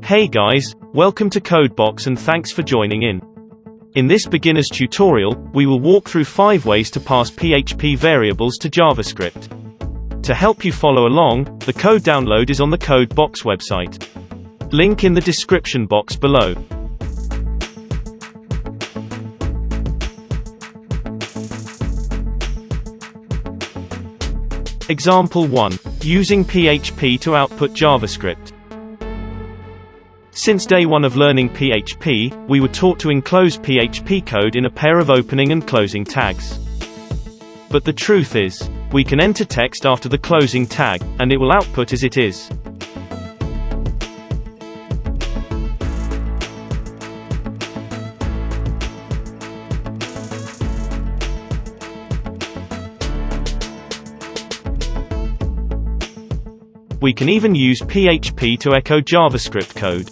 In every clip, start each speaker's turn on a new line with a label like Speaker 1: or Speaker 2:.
Speaker 1: Hey guys, welcome to CodeBox and thanks for joining in. In this beginner's tutorial, we will walk through 5 ways to pass PHP variables to JavaScript. To help you follow along, the code download is on the CodeBox website. Link in the description box below. Example 1. Using PHP to output JavaScript. Since day 1 of learning PHP, we were taught to enclose PHP code in a pair of opening and closing tags. But the truth is, we can enter text after the closing tag, and it will output as it is. We can even use PHP to echo JavaScript code.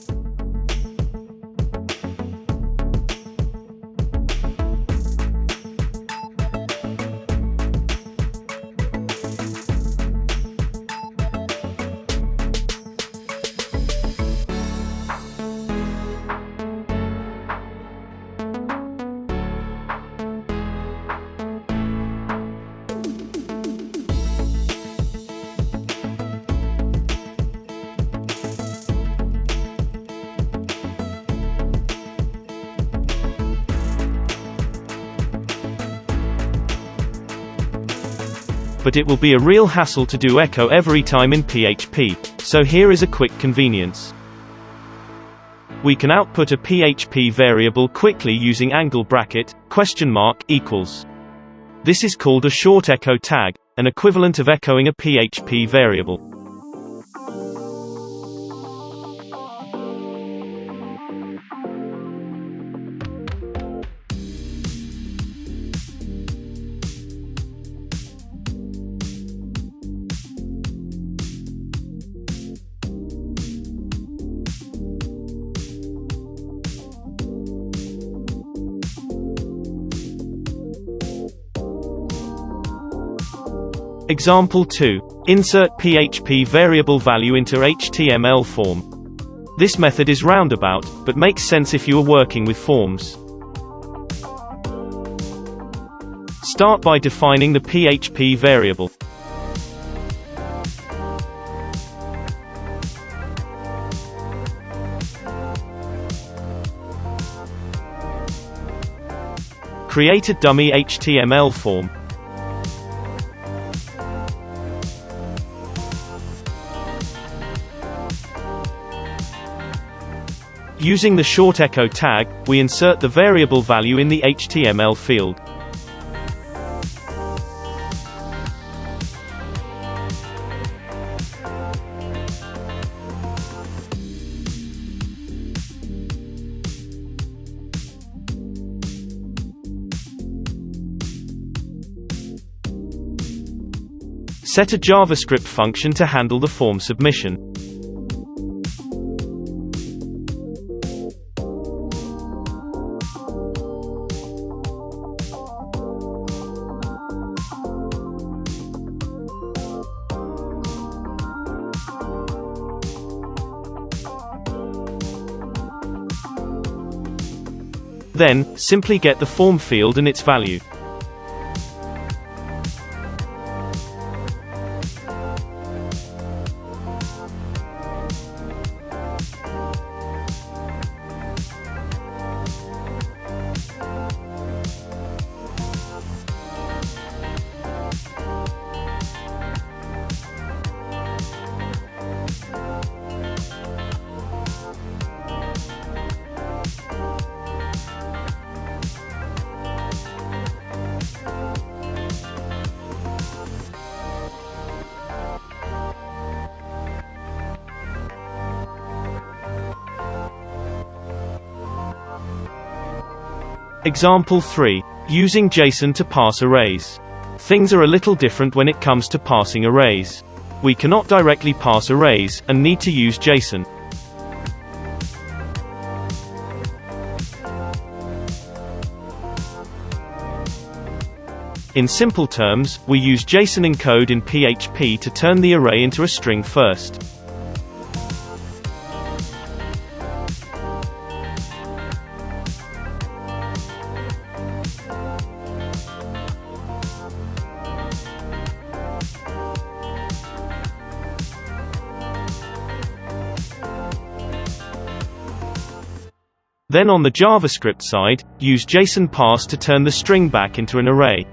Speaker 1: But it will be a real hassle to do echo every time in PHP, so here is a quick convenience. We can output a PHP variable quickly using angle bracket, $equals. This is called a short echo tag, an equivalent of echoing a PHP variable. Example 2. Insert PHP variable value into HTML form. This method is roundabout, but makes sense if you are working with forms. Start by defining the PHP variable. Create a dummy HTML form. Using the short echo tag, we insert the variable value in the HTML field. Set a JavaScript function to handle the form submission. Then, simply get the form field and its value. Example 3. Using JSON to parse arrays. Things are a little different when it comes to parsing arrays. We cannot directly parse arrays, and need to use JSON. In simple terms, we use JSON encode in PHP to turn the array into a string first. Then on the JavaScript side, use JSON parse to turn the string back into an array.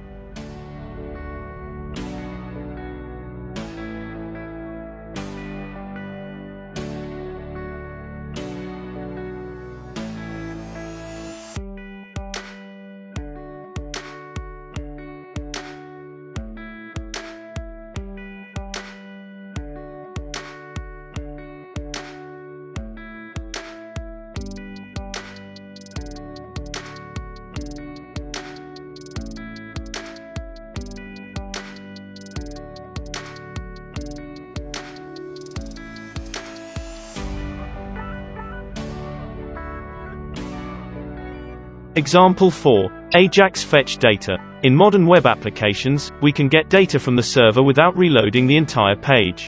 Speaker 1: Example 4. AJAX fetch data. In modern web applications, we can get data from the server without reloading the entire page.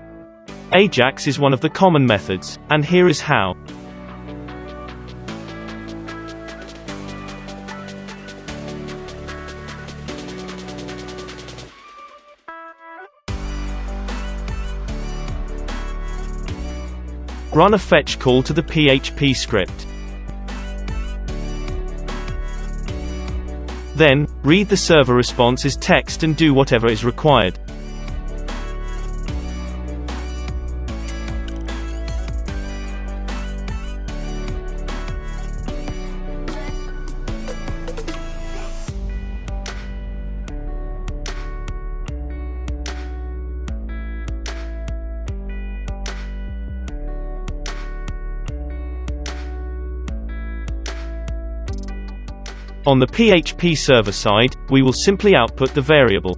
Speaker 1: AJAX is one of the common methods, and here is how. Run a fetch call to the PHP script. Then, read the server response as text and do whatever is required. On the PHP server side, we will simply output the variable.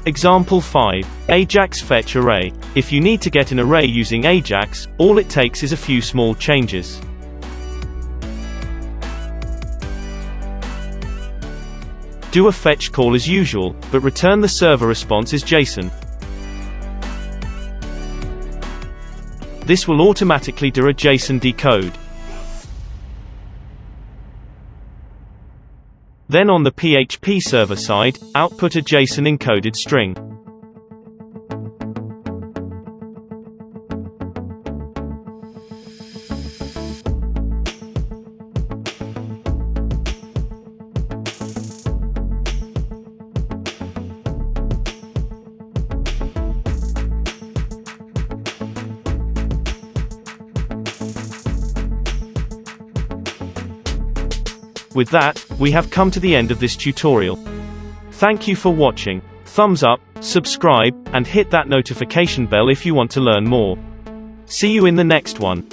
Speaker 1: Example 5. AJAX fetch array. If you need to get an array using AJAX, all it takes is a few small changes. Do a fetch call as usual, but return the server response as JSON. This will automatically do a JSON decode. Then on the PHP server side, output a JSON encoded string. With that, we have come to the end of this tutorial. Thank you for watching. Thumbs up, subscribe, and hit that notification bell if you want to learn more. See you in the next one.